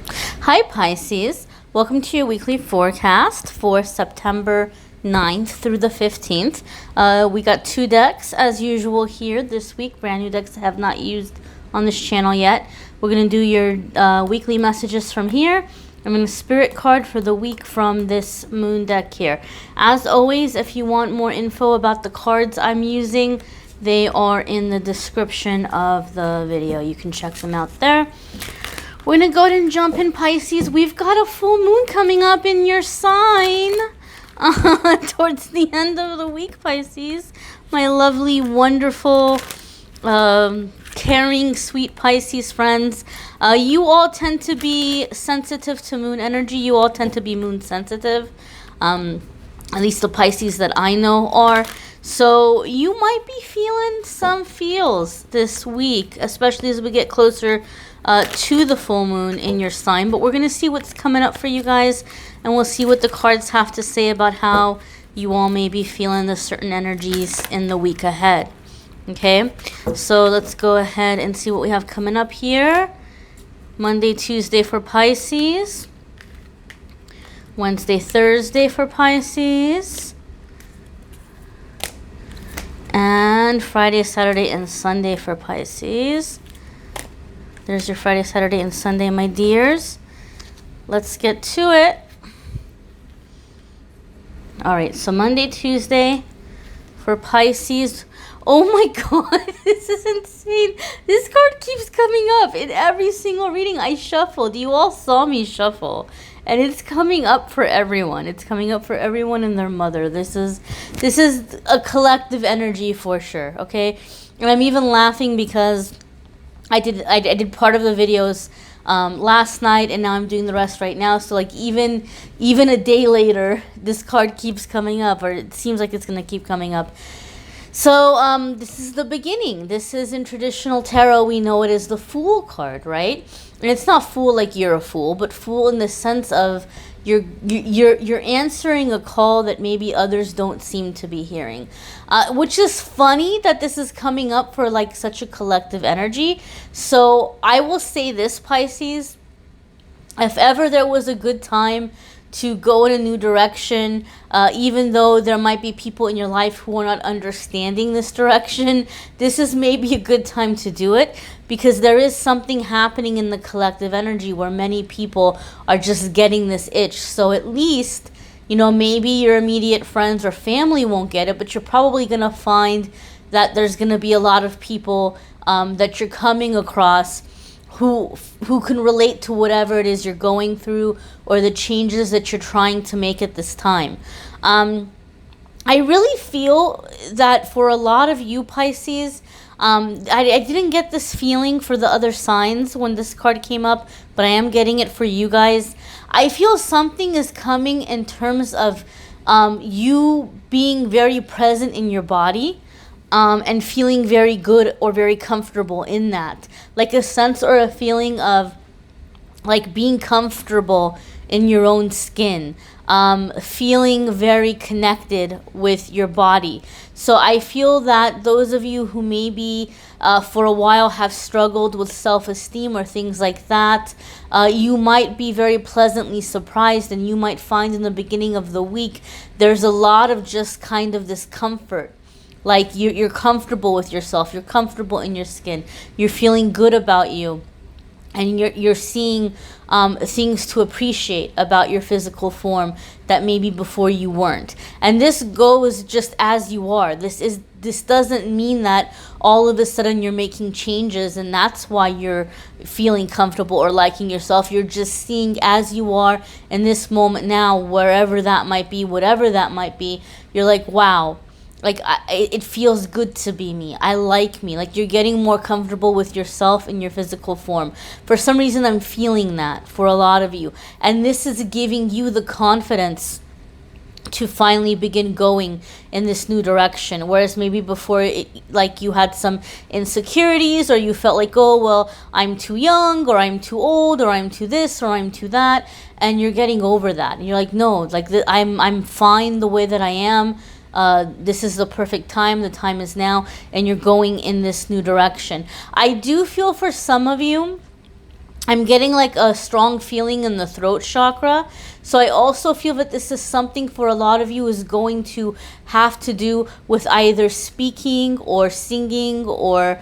Hi Pisces, welcome to your weekly forecast for September 9th through the 15th. We got two decks as usual here this week, brand new decks I have not used on this channel yet. We're going to do your weekly messages from here. I'm going to spirit card for the week from this moon deck here. As always, if you want more info about the cards I'm using, they are in the description of the video. You can check them out there. We're going to go ahead and jump in, Pisces. We've got a full moon coming up in your sign towards the end of the week, Pisces. My lovely, wonderful, caring, sweet Pisces friends. You all tend to be sensitive to moon energy. You all tend to be moon sensitive. At least the Pisces that I know are. So you might be feeling some feels this week, especially as we get closer to the full moon in your sign. But we're going to see what's coming up for you guys, and we'll see what the cards have to say about how you all may be feeling the certain energies in the week ahead. Okay, so let's go ahead and see what we have coming up here. Monday, Tuesday for Pisces. Wednesday, Thursday for Pisces. And Friday, Saturday, and Sunday for Pisces. There's your Friday, Saturday, and Sunday, my dears. Let's get to it. All right, so Monday, Tuesday for Pisces. Oh my God, this is insane. This card keeps coming up in every single reading I shuffled. You all saw me shuffle. And it's coming up for everyone. It's coming up for everyone and their mother. This is a collective energy for sure, okay? And I'm even laughing because I did part of the videos last night, and now I'm doing the rest right now. So like even a day later, this card keeps coming up, or it seems like it's gonna keep coming up. So this is the beginning. This is in traditional tarot, we know it as the Fool card, right? And it's not fool like you're a fool, but fool in the sense of you're answering a call that maybe others don't seem to be hearing, which is funny that this is coming up for like such a collective energy. So I will say this, Pisces, if ever there was a good time to go in a new direction, even though there might be people in your life who are not understanding this direction, this is maybe a good time to do it, because there is something happening in the collective energy where many people are just getting this itch. So at least, you know, maybe your immediate friends or family won't get it, but you're probably going to find that there's going to be a lot of people that you're coming across who can relate to whatever it is you're going through or the changes that you're trying to make at this time. I really feel that for a lot of you, Pisces, I didn't get this feeling for the other signs when this card came up, but I am getting it for you guys. I feel something is coming in terms of you being very present in your body. And feeling very good or very comfortable in that. Like a sense or a feeling of like being comfortable in your own skin. Feeling very connected with your body. So I feel that those of you who maybe for a while have struggled with self-esteem or things like that, you might be very pleasantly surprised, and you might find in the beginning of the week there's a lot of just kind of this comfort. Like you're comfortable with yourself, you're comfortable in your skin, you're feeling good about you, and you're seeing things to appreciate about your physical form that maybe before you weren't. And this goes just as you are. This doesn't mean that all of a sudden you're making changes and that's why you're feeling comfortable or liking yourself. You're just seeing as you are in this moment now, wherever that might be, whatever that might be. You're like, wow. Like, it feels good to be me. I like me. Like, you're getting more comfortable with yourself in your physical form. For some reason, I'm feeling that for a lot of you. And this is giving you the confidence to finally begin going in this new direction. Whereas maybe before, like, you had some insecurities, or you felt like, oh, well, I'm too young, or I'm too old, or I'm too this, or I'm too that. And you're getting over that. And you're like, no, like, I'm fine the way that I am. This is the perfect time. The time is now, and you're going in this new direction. I do feel for some of you I'm getting like a strong feeling in the throat chakra. So I also feel that this is something for a lot of you is going to have to do with either speaking or singing or,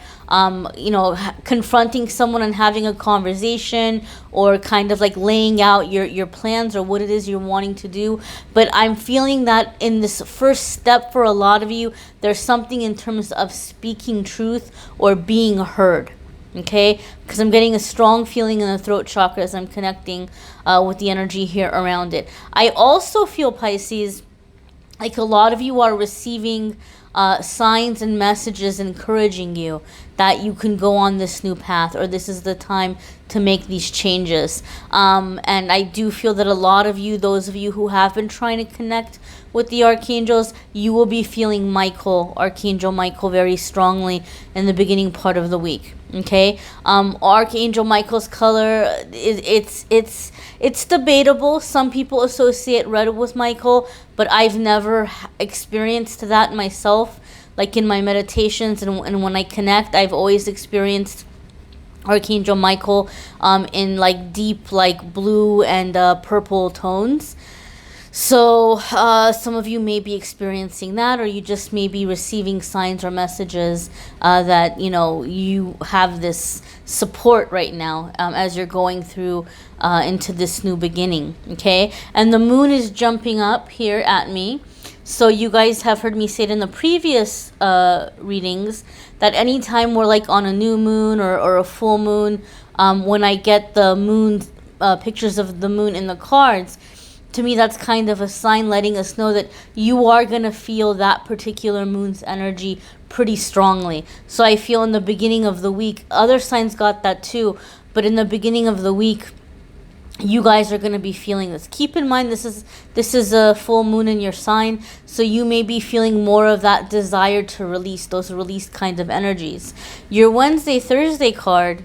you know, confronting someone and having a conversation, or kind of like laying out your plans or what it is you're wanting to do. But I'm feeling that in this first step for a lot of you, there's something in terms of speaking truth or being heard. Okay, because I'm getting a strong feeling in the throat chakra as I'm connecting with the energy here around it. I also feel, Pisces, like a lot of you are receiving signs and messages encouraging you that you can go on this new path, or this is the time to make these changes. And I do feel that a lot of you, those of you who have been trying to connect with the archangels, you will be feeling Michael, Archangel Michael, very strongly in the beginning part of the week. Okay, Archangel Michael's color, it's debatable. Some people associate red with Michael, but I've never experienced that myself. Like in my meditations and when I connect, I've always experienced Archangel Michael in like deep like blue and purple tones. So some of you may be experiencing that, or you just may be receiving signs or messages that, you know, you have this support right now as you're going through into this new beginning, okay? And the moon is jumping up here at me. So you guys have heard me say it in the previous readings that anytime we're like on a new moon or a full moon, when I get the moon, pictures of the moon in the cards, to me, that's kind of a sign letting us know that you are going to feel that particular moon's energy pretty strongly. So I feel in the beginning of the week, other signs got that too, but in the beginning of the week, you guys are going to be feeling this. Keep in mind, this is a full moon in your sign, so you may be feeling more of that desire to release, those released kind of energies. Your Wednesday, Thursday card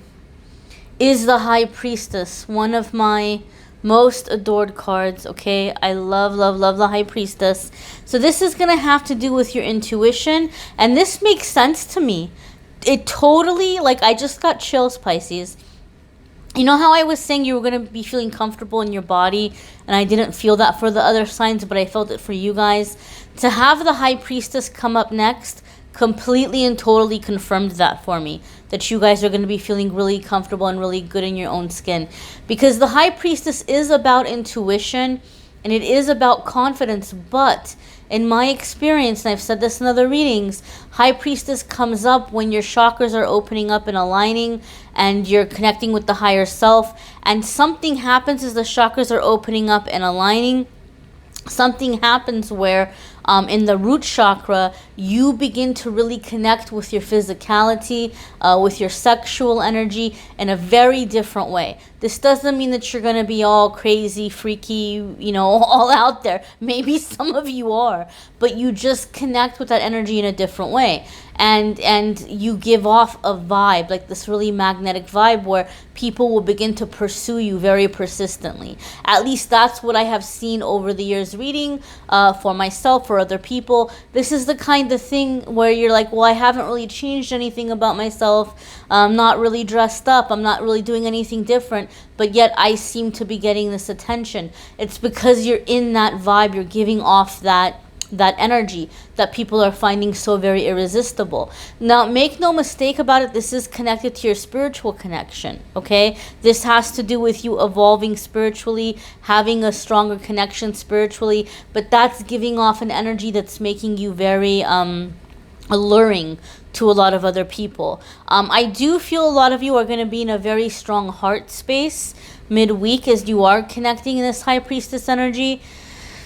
is the High Priestess, one of my most adored cards. Okay, I love the High Priestess. So this is gonna have to do with your intuition, and this makes sense to me. It totally, like, I just got chills, Pisces. You know how I was saying you were gonna be feeling comfortable in your body, and I didn't feel that for the other signs, but I felt it for you guys. To have the High Priestess come up next completely and totally confirmed that for me, that you guys are going to be feeling really comfortable and really good in your own skin, because the High Priestess is about intuition and it is about confidence. But in my experience, and I've said this in other readings, High Priestess comes up when your chakras are opening up and aligning and you're connecting with the higher self, and something happens as the chakras are opening up and aligning. Something happens where in the root chakra, you begin to really connect with your physicality, with your sexual energy in a very different way. This doesn't mean that you're going to be all crazy, freaky, you know, all out there. Maybe some of you are, but you just connect with that energy in a different way. And you give off a vibe, like this really magnetic vibe where people will begin to pursue you very persistently. At least that's what I have seen over the years reading for myself, for other people. This is the kind of thing where you're like, well, I haven't really changed anything about myself. I'm not really dressed up. I'm not really doing anything different. But yet I seem to be getting this attention. It's because you're in that vibe. You're giving off that energy that people are finding so very irresistible. Now, make no mistake about it, this is connected to your spiritual connection, okay? This has to do with you evolving spiritually, having a stronger connection spiritually, but that's giving off an energy that's making you very alluring to a lot of other people. I do feel a lot of you are going to be in a very strong heart space midweek as you are connecting in this High Priestess energy.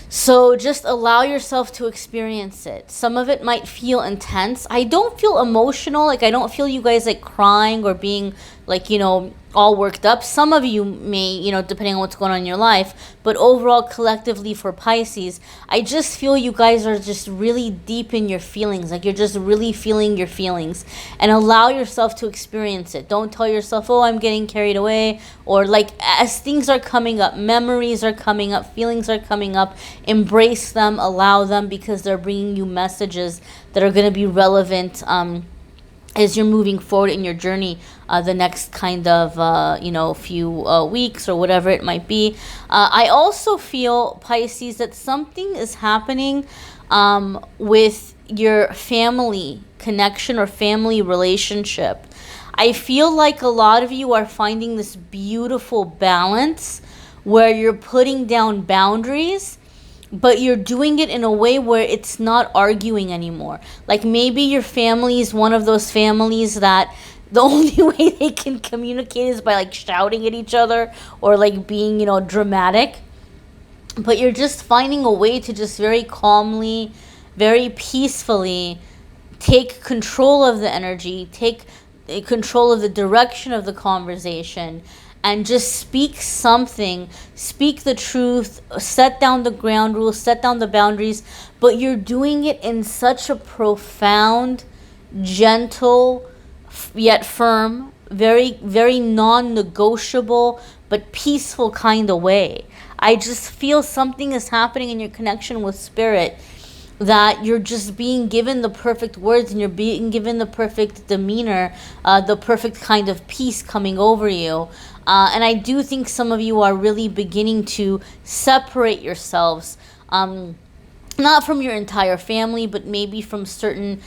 So just allow yourself to experience it. Some of it might feel intense. I don't feel emotional. Like, I don't feel you guys like crying or being like, you know, all worked up. Some of you may, you know, depending on what's going on in your life. But overall, collectively for Pisces, I just feel you guys are just really deep in your feelings. Like, you're just really feeling your feelings. And allow yourself to experience it. Don't tell yourself, oh, I'm getting carried away. Or like, as things are coming up, memories are coming up, feelings are coming up, embrace them, allow them, because they're bringing you messages that are going to be relevant as you're moving forward in your journey, the next kind of few weeks or whatever it might be. I also feel, Pisces, that something is happening with your family connection or family relationship. I feel like a lot of you are finding this beautiful balance where you're putting down boundaries, but you're doing it in a way where it's not arguing anymore. Like maybe your family is one of those families that the only way they can communicate is by like shouting at each other or like being, dramatic. But you're just finding a way to just very calmly, very peacefully take control of the energy, take control of the direction of the conversation, and just speak something, speak the truth, set down the ground rules, set down the boundaries, but you're doing it in such a profound, gentle, yet firm, very, very non-negotiable, but peaceful kind of way. I just feel something is happening in your connection with spirit, that you're just being given the perfect words and you're being given the perfect demeanor, the perfect kind of peace coming over you. And I do think some of you are really beginning to separate yourselves, not from your entire family, but maybe from certain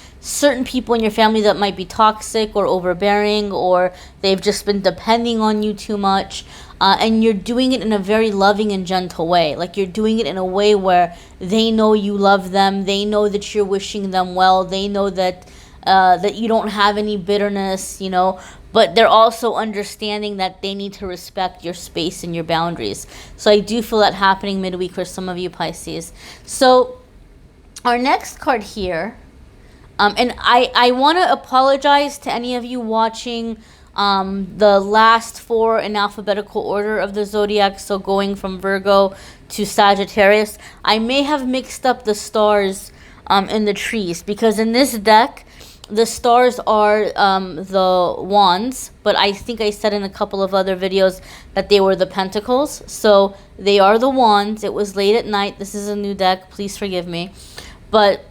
people in your family that might be toxic or overbearing, or they've just been depending on you too much. And you're doing it in a very loving and gentle way. Like you're doing it in a way where they know you love them. They know that you're wishing them well. They know that that you don't have any bitterness, but they're also understanding that they need to respect your space and your boundaries. So I do feel that happening midweek for some of you, Pisces. So our next card here, and I want to apologize to any of you watching the last 4 in alphabetical order of the zodiac, so going from Virgo to Sagittarius. I may have mixed up the stars in the trees, because in this deck the stars are the wands, but I think I said in a couple of other videos that they were the pentacles. So they are the wands. It was late at night. This is a new deck, please forgive me, but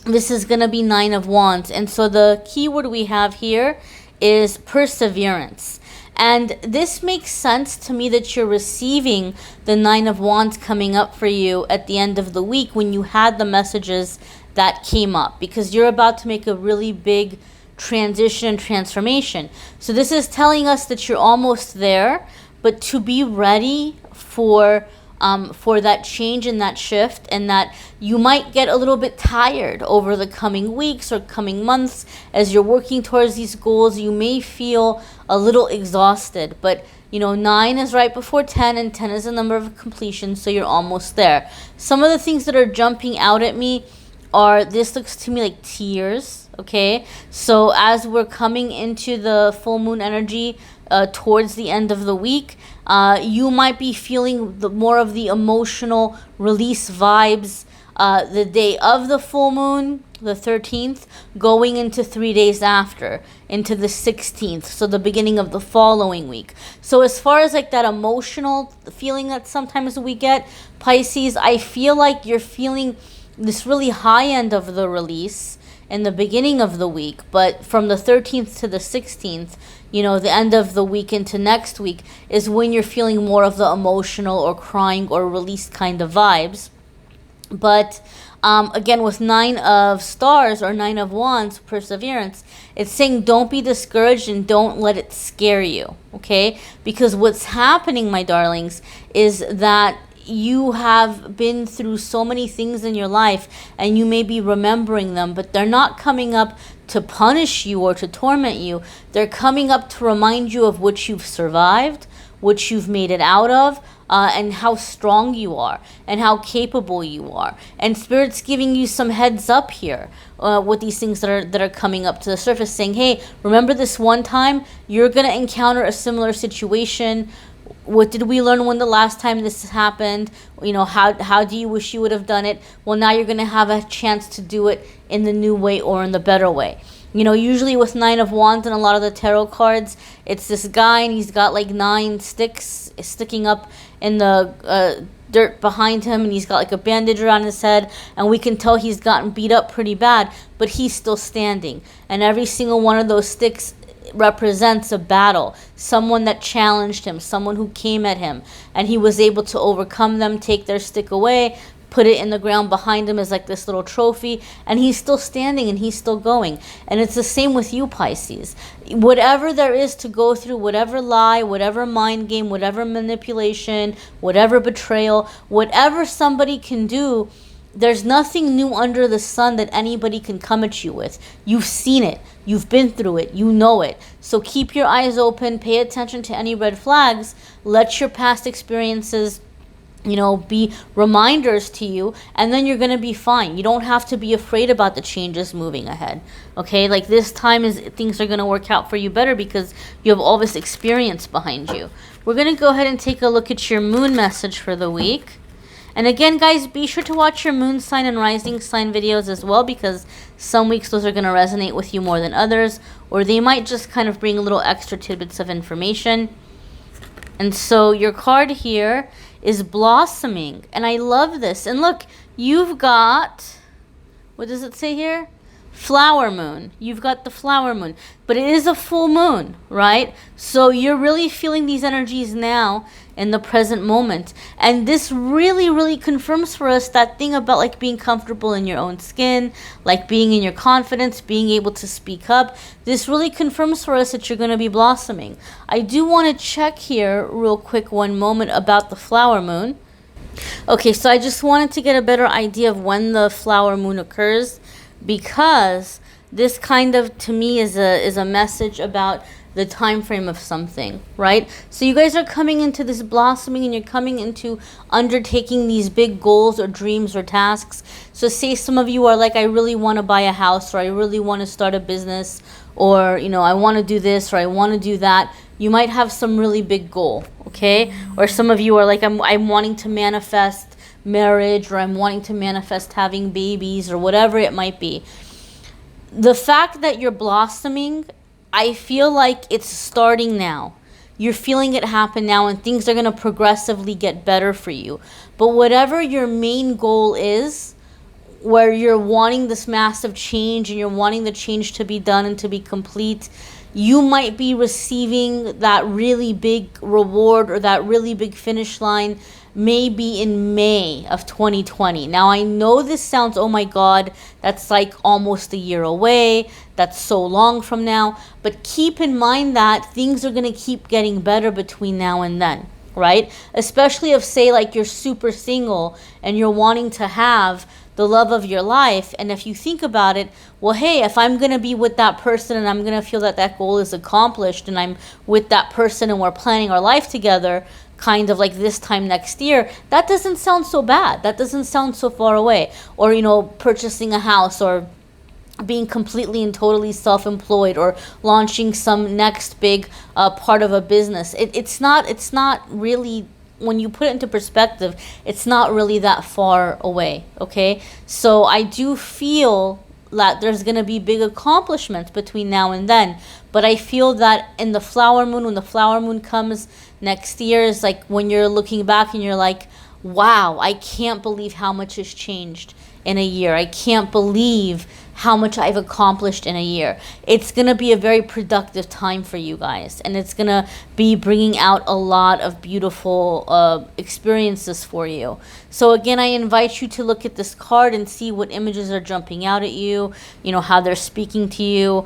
this is going to be 9 of wands. And so the keyword we have here is perseverance. And this makes sense to me that you're receiving the 9 of wands coming up for you at the end of the week when you had the messages that came up, because you're about to make a really big transition and transformation. So this is telling us that you're almost there, but to be ready for that change and that shift, and that you might get a little bit tired over the coming weeks or coming months as you're working towards these goals. You may feel a little exhausted, but 9 is right before 10, and 10 is a number of completion, so you're almost there. Some of the things that are jumping out at me are, this looks to me like tears, okay? So as we're coming into the full moon energy towards the end of the week, you might be feeling more of the emotional release vibes the day of the full moon, the 13th, going into 3 days after, into the 16th, so the beginning of the following week. So as far as like that emotional feeling that sometimes we get, Pisces, I feel like you're feeling this really high end of the release in the beginning of the week, but from the 13th to the 16th, the end of the week into next week is when you're feeling more of the emotional or crying or release kind of vibes. But again, with 9 of stars or 9 of wands, perseverance, it's saying don't be discouraged and don't let it scare you, okay? Because what's happening, my darlings, is that you have been through so many things in your life, and you may be remembering them, but they're not coming up to punish you or to torment you. They're coming up to remind you of what you've survived, what you've made it out of, and how strong you are and how capable you are. And Spirit's giving you some heads up here with these things that are coming up to the surface, saying, hey, remember this one time? You're going to encounter a similar situation. What did we learn when the last time this happened? How do you wish you would have done it? Well, now you're going to have a chance to do it in the new way or in the better way. You know, usually with Nine of Wands and a lot of the tarot cards, it's this guy and he's got like 9 sticks sticking up in the dirt behind him, and he's got like a bandage around his head, and we can tell he's gotten beat up pretty bad, but he's still standing. And every single one of those sticks represents a battle, someone that challenged him, someone who came at him, and he was able to overcome them, take their stick away, put it in the ground behind him as like this little trophy, and he's still standing and he's still going. And it's the same with you, Pisces. Whatever there is to go through, whatever lie, whatever mind game, whatever manipulation, whatever betrayal, whatever somebody can do, there's nothing new under the sun that anybody can come at you with. You've seen it. You've been through it. You know it. So keep your eyes open. Pay attention to any red flags. Let your past experiences, you know, be reminders to you, and then you're going to be fine. You don't have to be afraid about the changes moving ahead. Okay? Like this time is things are going to work out for you better because you have all this experience behind you. We're going to go ahead and take a look at your moon message for the week. And again, guys, be sure to watch your moon sign and rising sign videos as well, because some weeks those are going to resonate with you more than others, or they might just kind of bring a little extra tidbits of information. And so your card here is blossoming, and I love this. And look, you've got, what does it say here? Flower moon. You've got the flower moon, but it is a full moon, right? So you're really feeling these energies now in the present moment, and this really, really confirms for us that thing about like being comfortable in your own skin, like being in your confidence, being able to speak up. This really confirms for us that you're going to be blossoming. I do want to check here real quick one moment about the flower moon. Okay, so I just wanted to get a better idea of when the flower moon occurs, because this kind of, to me, is a message about the time frame of something, right? So you guys are coming into this blossoming, and you're coming into undertaking these big goals or dreams or tasks. So say some of you are like, I really want to buy a house, or I really want to start a business, or, you know, I want to do this, or I want to do that. You might have some really big goal, okay? Or some of you are like, I'm wanting to manifest marriage, or I'm wanting to manifest having babies, or whatever it might be. The fact that you're blossoming, I feel like it's starting now. You're feeling it happen now, and things are going to progressively get better for you. But whatever your main goal is, where you're wanting this massive change and you're wanting the change to be done and to be complete, you might be receiving that really big reward or that really big finish line maybe in May of 2020. Now, I know this sounds, oh my God, that's like almost a year away. That's so long from now. But keep in mind that things are going to keep getting better between now and then, right? Especially if, say, like you're super single and you're wanting to have the love of your life. And if you think about it, well, hey, if I'm going to be with that person and I'm going to feel that that goal is accomplished, and I'm with that person and we're planning our life together, kind of like this time next year, that doesn't sound so bad. That doesn't sound so far away. Or, you know, purchasing a house, or being completely and totally self-employed, or launching some next big part of a business. It's not really, when you put it into perspective, it's not really that far away, okay? So I do feel that there's going to be big accomplishments between now and then. But I feel that in the flower moon, when the flower moon comes next year, is like when you're looking back and you're like, wow, I can't believe how much has changed in a year. I can't believe how much I've accomplished in a year. It's going to be a very productive time for you guys, and it's going to be bringing out a lot of beautiful experiences for you. So again, I invite you to look at this card and see what images are jumping out at you, you know, how they're speaking to you.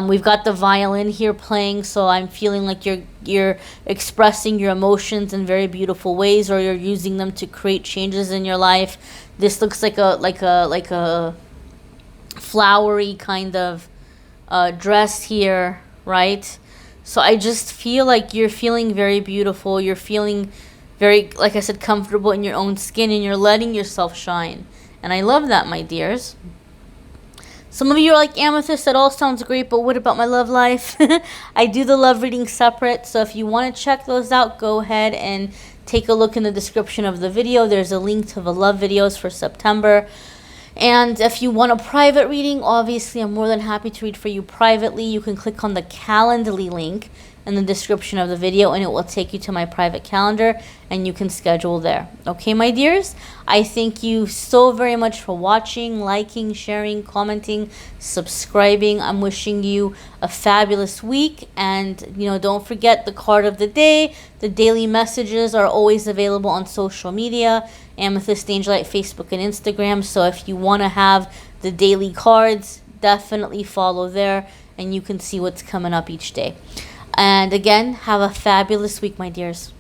We've got the violin here playing, so I'm feeling like you're expressing your emotions in very beautiful ways, or you're using them to create changes in your life. This looks like a flowery kind of dress here, right? So I just feel like you're feeling very beautiful. You're feeling very, like I said, comfortable in your own skin, and you're letting yourself shine. And I love that, my dears. Some of you are like, Amethyst, that all sounds great, but what about my love life? I do the love reading separate, so if you want to check those out, go ahead and take a look in the description of the video. There's a link to the love videos for September. And if you want a private reading, obviously I'm more than happy to read for you privately. You can click on the Calendly link in the description of the video and it will take you to my private calendar and you can schedule there. Okay, my dears? I thank you so very much for watching, liking, sharing, commenting, subscribing. I'm wishing you a fabulous week, and don't forget the card of the day. The daily messages are always available on social media, Amethyst Angellight, Facebook and Instagram. So if you want to have the daily cards, definitely follow there and you can see what's coming up each day. And again, have a fabulous week, my dears.